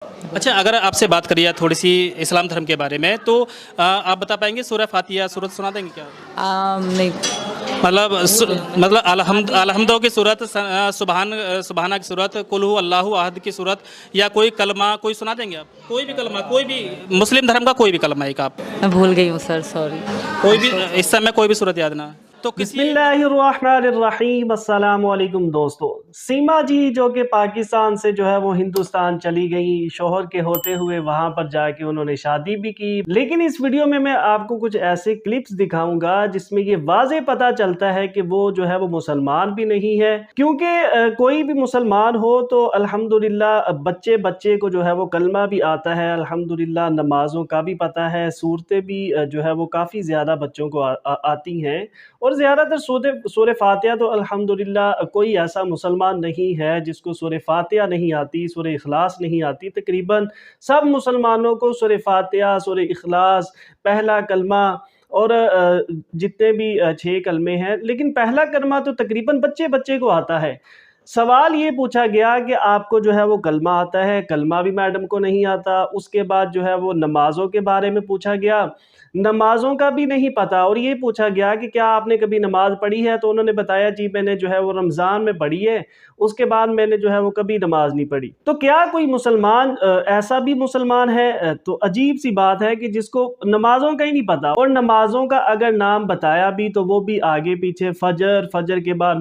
अच्छा, अगर आपसे बात करिए थोड़ी सी इस्लाम धर्म के बारे में, तो आप बता पाएंगे सूरह फातिहा सूरत सुना देंगे क्या? नहीं। मतलब अलहम्दो की सूरत, सुबहाना की सूरत, कुल हु अल्लाहु अहद की सूरत, या कोई कलमा कोई सुना देंगे आप? कोई भी कलमा, कोई भी मुस्लिम धर्म का कोई भी कलमा एक आप। मैं भूल गई हूँ सर, सॉरी। कोई भी इस समय कोई भी सूरत याद ना तो बिस्मिल्लाहिर्रहमानिर्रहीम। अस्सलाम वालेकुम दोस्तों। सीमा जी जो कि पाकिस्तान से जो है वो हिंदुस्तान चली गई, शोहर के होते हुए वहां पर जाके उन्होंने शादी भी की। लेकिन इस वीडियो में मैं आपको कुछ ऐसे क्लिप्स दिखाऊंगा जिसमें ये वाज़े पता चलता है कि वो जो है वो मुसलमान भी नहीं है। क्योंकि कोई भी मुसलमान हो तो अल्हम्दुलिल्लाह बच्चे बच्चे को जो है वो कलमा भी आता है, अल्हम्दुलिल्लाह नमाजों का भी पता है, सूरतें भी जो है वो काफ़ी ज़्यादा बच्चों को आती हैं। और ज़्यादातर सूरह फातिहा तो अल्हम्दुलिल्लाह कोई ऐसा मुसलमान नहीं है जिसको सूरह फातिहा नहीं आती, सूरह इखलास नहीं आती। तकरीबन सब मुसलमानों को सूरह फातिहा, सूरह इखलास, पहला कलमा और जितने भी 6 कलमे हैं, लेकिन पहला कलमा तो तकरीबन बच्चे बच्चे को आता है। सवाल ये पूछा गया कि आपको जो है वो कलमा आता है, कलमा भी मैडम को नहीं आता। उसके बाद जो है वो नमाज़ों के बारे में पूछा गया, नमाज़ों का भी नहीं पता। और ये पूछा गया कि क्या आपने कभी नमाज़ पढ़ी है, तो उन्होंने बताया जी मैंने जो है वो रमज़ान में पढ़ी है, उसके बाद मैंने जो है वो कभी नमाज नहीं पढ़ी। तो क्या कोई मुसलमान ऐसा भी मुसलमान है? तो अजीब सी बात है कि जिसको नमाज़ों का ही नहीं पता। और नमाज़ों का अगर नाम बताया भी तो वो भी आगे पीछे, फजर के बाद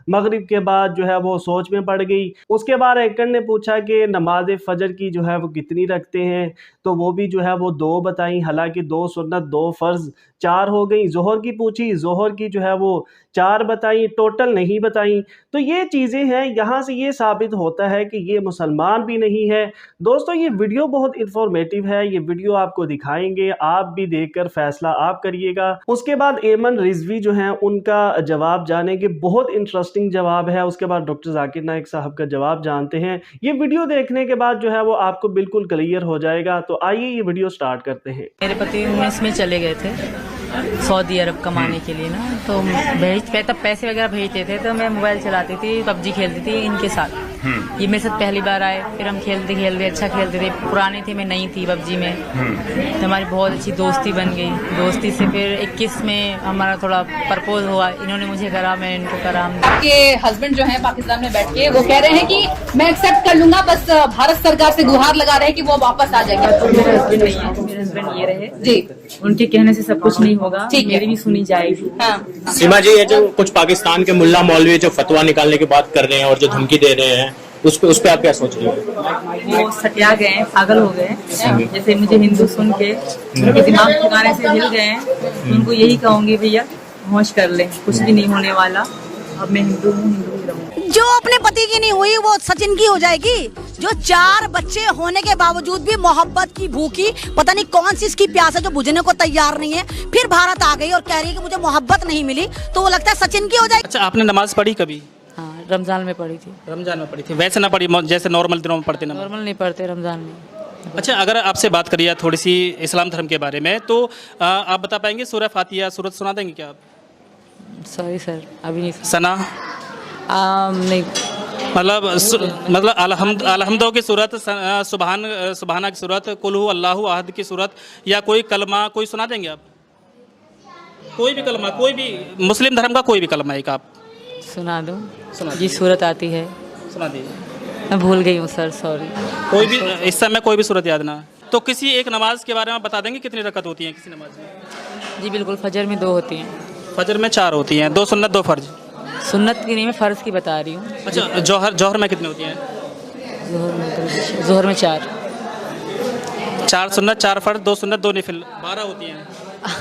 मगरिब के बाद जो है वो सोच में पड़ गई। उसके बाद एकड़ ने पूछा कि नमाज फजर की जो है वो कितनी रखते हैं, तो वो भी जो है वो 2 बताई, हालांकि 2 सुन्नत 2 फ़र्ज़ 4 हो गई। जोहर की पूछी, जोहर की जो है वो 4 बताई, टोटल नहीं बताई। तो ये चीज़ें हैं, यहाँ से ये साबित होता है कि ये मुसलमान भी नहीं है। दोस्तों ये वीडियो बहुत इंफॉर्मेटिव है, ये वीडियो आपको दिखाएंगे, आप भी देखकर फैसला आप करिएगा। उसके बाद एमन रिजवी जो हैं उनका जवाब जानेंगे, बहुत इंटरेस्टिंग जवाब है। उसके बाद डॉक्टर जाकिर नाइक साहब का जवाब जानते हैं। ये वीडियो देखने के बाद जो है वो आपको बिल्कुल क्लियर हो जाएगा। तो आइए ये वीडियो स्टार्ट करते हैं। मेरे पति यूएस में चले गए थे सऊदी अरब कमाने के लिए ना, तो तब पैसे वगैरह भेजते थे, तो मैं मोबाइल चलाती थी, पबजी खेलती थी इनके साथ। ये मेरे साथ पहली बार आए, फिर हम खेलते अच्छा खेलते थे। पुराने थे, मैं नई थी पबजी में, तो हमारी बहुत अच्छी दोस्ती बन गई। दोस्ती से फिर 21 में हमारा थोड़ा प्रपोज हुआ, इन्होंने मुझे करा, मैं इनको करा। के हस्बैंड जो है पाकिस्तान में बैठ के वो कह रहे हैं कि मैं एक्सेप्ट कर लूंगा, बस भारत सरकार से गुहार लगा रहे हैं कि वो वापस आ जाएंगे। तो मेरे हस्बैंड नहीं है, मेरे हस्बैंड ये रहे जी, उनके कहने से सब कुछ नहीं होगा, मेरी भी सुनी जाएगी। हाँ। सीमा जी, ये जो कुछ पाकिस्तान के मुल्ला मौलवी जो फतवा निकालने की बात कर रहे हैं और जो धमकी दे रहे हैं, उस पे आप क्या सोच रहे हैं? वो सटिया गए हैं, पागल हो गए हैं। जैसे मुझे हिंदू सुन के उनके दिमाग ठिकाने से हिल गए हैं। उनको यही कहूंगी भैया होश कर ले, कुछ भी नहीं होने वाला। अब मैं हिंदू हूँ, हिंदू ही रहूंगी। जो अपने पति की नहीं हुई वो सचिन की हो जाएगी, जो 4 बच्चे होने के बावजूद भी मोहब्बत की भूखी, पता नहीं कौन सी इसकी प्यास है जो बुझने को तैयार नहीं है, फिर भारत आ गई और कह रही है कि मुझे मोहब्बत नहीं मिली, तो वो लगता है सचिन की हो जाएगी। अच्छा, आपने नमाज पढ़ी कभी? हाँ, रमजान में पढ़ी थी। रमजान में पढ़ी थी, वैसे ना पढ़ी जैसे नॉर्मल दिनों में पढ़ते? नॉर्मल नहीं पढ़ते रमजान में। अच्छा, अगर आपसे बात करिए थोड़ी सी इस्लाम धर्म के बारे में, तो आप बता पाएंगे सूरह फातिहा सूरत सुना देंगे क्या आप? सॉरी सर, अभी नहीं सना नहीं। मतलब अलहम्दो की सूरत, सुबहाना की सूरत, कुल हु अल्लाहु अहद की सूरत, या कोई कलमा कोई सुना देंगे आप? कोई भी कलमा, कोई भी मुस्लिम धर्म का कोई भी कलमा एक आप सुना दो। जी सूरत आती है, सुना दीजिए। मैं भूल गई हूँ सर, सॉरी। कोई भी इस समय कोई भी सूरत याद ना तो किसी एक नमाज के बारे में बता देंगे कितनी रकत होती है किसी नमाज में? जी बिल्कुल, फजर में 2 होती हैं। फजर में 4 होती हैं, 2 सुन्नत 2 फर्ज। सुन्नत की नहीं, मैं फर्ज की बता रही हूँ। अच्छा, जौहर में कितनी होती हैं? जोहर में 4 सुन्नत 4 फर्ज, 2 सुन्नत 2 नफिल, 12 होती हैं।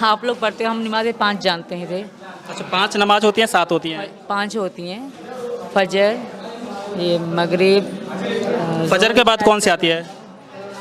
आप लोग पढ़ते हो, हम नमाज़ें 5 जानते हैं थे। अच्छा, 5 नमाज होती हैं, 7 होती हैं? 5 होती हैं। फजर, ये मगरिब। फजर के बाद कौन सी आती है?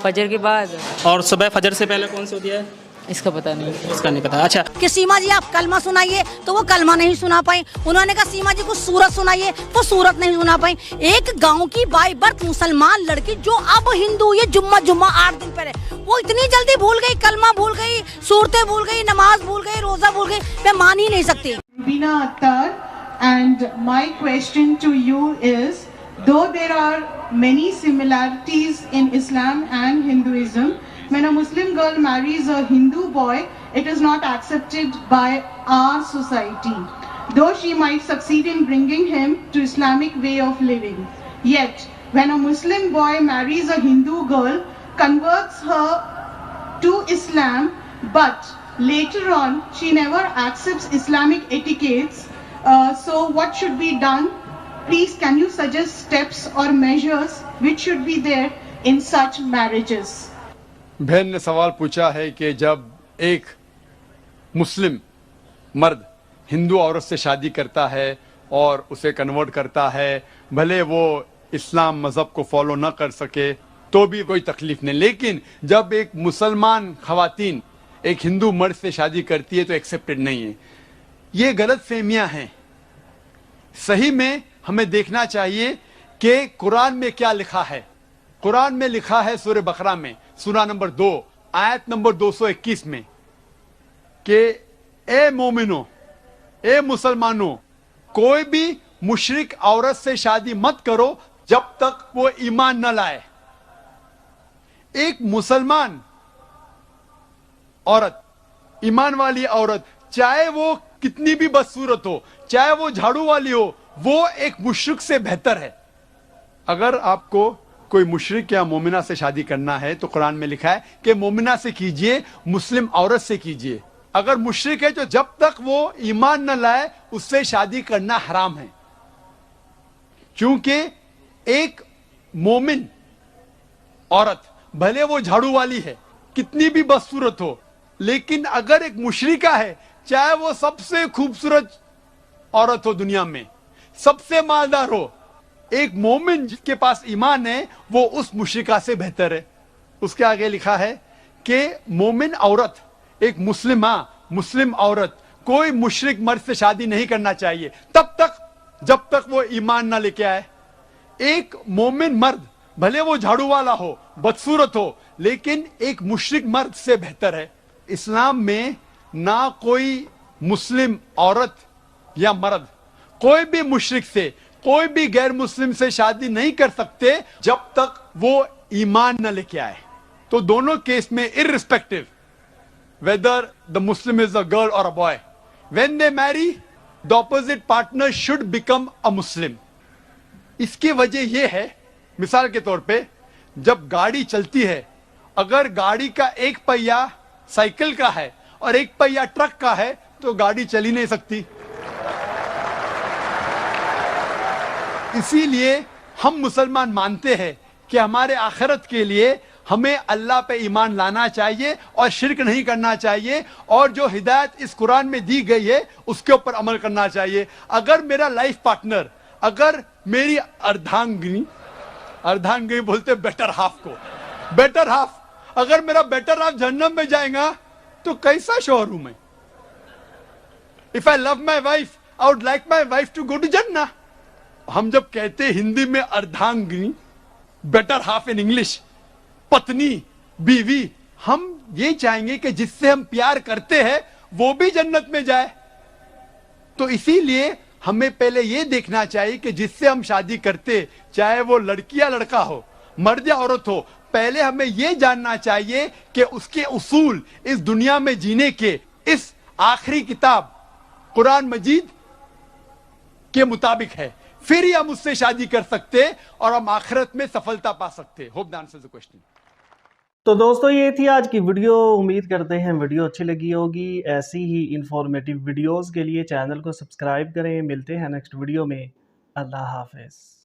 फजर के बाद। और सुबह फजर से पहले कौन सी होती है? इसका पता नहीं, इसका नहीं पता। अच्छा, कि सीमा जी आप कलमा सुनाइए, तो वो कलमा नहीं सुना पाई। उन्होंने कहा सीमा जी को सूरत सुनाइए, वो सूरत नहीं सुना पाई। एक गांव की बाई बर्थ मुसलमान लड़की जो अब हिंदू, ये जुम्मा 8 दिन पहले, वो इतनी जल्दी भूल गई, कलमा भूल गई, सूरतें भूल गई, नमाज भूल गई, रोजा भूल गई। मैं मान ही नहीं सकती। Rubina Attar, and my question to you is, though there are many similarities in Islam and Hinduism. When a Muslim girl marries a Hindu boy, it is not accepted by our society, though she might succeed in bringing him to Islamic way of living. Yet, when a Muslim boy marries a Hindu girl, converts her to Islam, but later on she never accepts Islamic etiquettes, so what should be done? Please, can you suggest steps or measures which should be there in such marriages? बहन ने सवाल पूछा है कि जब एक मुस्लिम मर्द हिंदू औरत से शादी करता है और उसे कन्वर्ट करता है, भले वो इस्लाम मजहब को फॉलो ना कर सके तो भी कोई तकलीफ नहीं, लेकिन जब एक मुसलमान खवातीन एक हिंदू मर्द से शादी करती है तो एक्सेप्टेड नहीं है। ये गलत फहमियां हैं। सही में हमें देखना चाहिए कि कुरान में क्या लिखा है। कुरान में लिखा है सूरह बकरा में सूरा नंबर 2 आयत नंबर 221 में कि ए मोमिनो, ए मुसलमानों, कोई भी मुशरिक औरत से शादी मत करो जब तक वो ईमान न लाए। एक मुसलमान औरत, ईमान वाली औरत, चाहे वो कितनी भी बदसूरत हो, चाहे वो झाड़ू वाली हो, वो एक मुशरिक से बेहतर है। अगर आपको कोई मुशरिक या मोमिना से शादी करना है तो कुरान में लिखा है कि मोमिना से कीजिए, मुस्लिम औरत से कीजिए। अगर मुशरिक है तो जब तक वो ईमान न लाए उससे शादी करना हराम है, क्योंकि एक मोमिन औरत भले वो झाड़ू वाली है, कितनी भी बदसूरत हो, लेकिन अगर एक मुशरिका है, चाहे वो सबसे खूबसूरत औरत हो दुनिया में, सबसे मालदार हो, एक मोमिन जिसके पास ईमान है वो उस मुशरिका से बेहतर है। उसके आगे लिखा है कि मोमिन औरत, एक मुस्लिम औरत कोई मुशरिक मर्द से शादी नहीं करना चाहिए तब तक जब तक वो ईमान ना लेके आए। एक मोमिन मर्द भले वो झाड़ू वाला हो, बदसूरत हो, लेकिन एक मुशरिक मर्द से बेहतर है। इस्लाम में ना कोई मुस्लिम औरत या मर्द कोई भी मुशरिक से, कोई भी गैर मुस्लिम से शादी नहीं कर सकते जब तक वो ईमान न लेके आए। तो दोनों केस में irrespective whether the Muslim is a girl or a boy, when they marry, the opposite partner should become a Muslim. इसकी वजह यह है, मिसाल के तौर पे जब गाड़ी चलती है, अगर गाड़ी का एक पहिया साइकिल का है और एक पहिया ट्रक का है तो गाड़ी चल ही नहीं सकती। इसीलिए हम मुसलमान मानते हैं कि हमारे आखिरत के लिए हमें अल्लाह पे ईमान लाना चाहिए और शिर्क नहीं करना चाहिए, और जो हिदायत इस कुरान में दी गई है उसके ऊपर अमल करना चाहिए। अगर मेरा लाइफ पार्टनर, अगर मेरी अर्धांगिनी बोलते बेटर हाफ को, बेटर हाफ, अगर मेरा बेटर हाफ जहन्नम में जाएगा तो कैसा शौहर हूं मैं? If I love my wife I would like my wife to go to जन्नह। हम जब कहते हिंदी में अर्धांगिनी, बेटर हाफ इन इंग्लिश, पत्नी, बीवी, हम ये चाहेंगे कि जिससे हम प्यार करते हैं वो भी जन्नत में जाए। तो इसीलिए हमें पहले ये देखना चाहिए कि जिससे हम शादी करते, चाहे वो लड़की या लड़का हो, मर्द या औरत हो, पहले हमें ये जानना चाहिए कि उसके उसूल इस दुनिया में जीने के इस आखिरी किताब कुरान मजीद के मुताबिक है, फिर ही हम उससे शादी कर सकते और हम आखिरत में सफलता पा सकते। Hope that answers the question. तो दोस्तों ये थी आज की वीडियो। उम्मीद करते हैं वीडियो अच्छी लगी होगी। ऐसी ही इंफॉर्मेटिव वीडियोस के लिए चैनल को सब्सक्राइब करें। मिलते हैं नेक्स्ट वीडियो में। अल्लाह हाफिज़।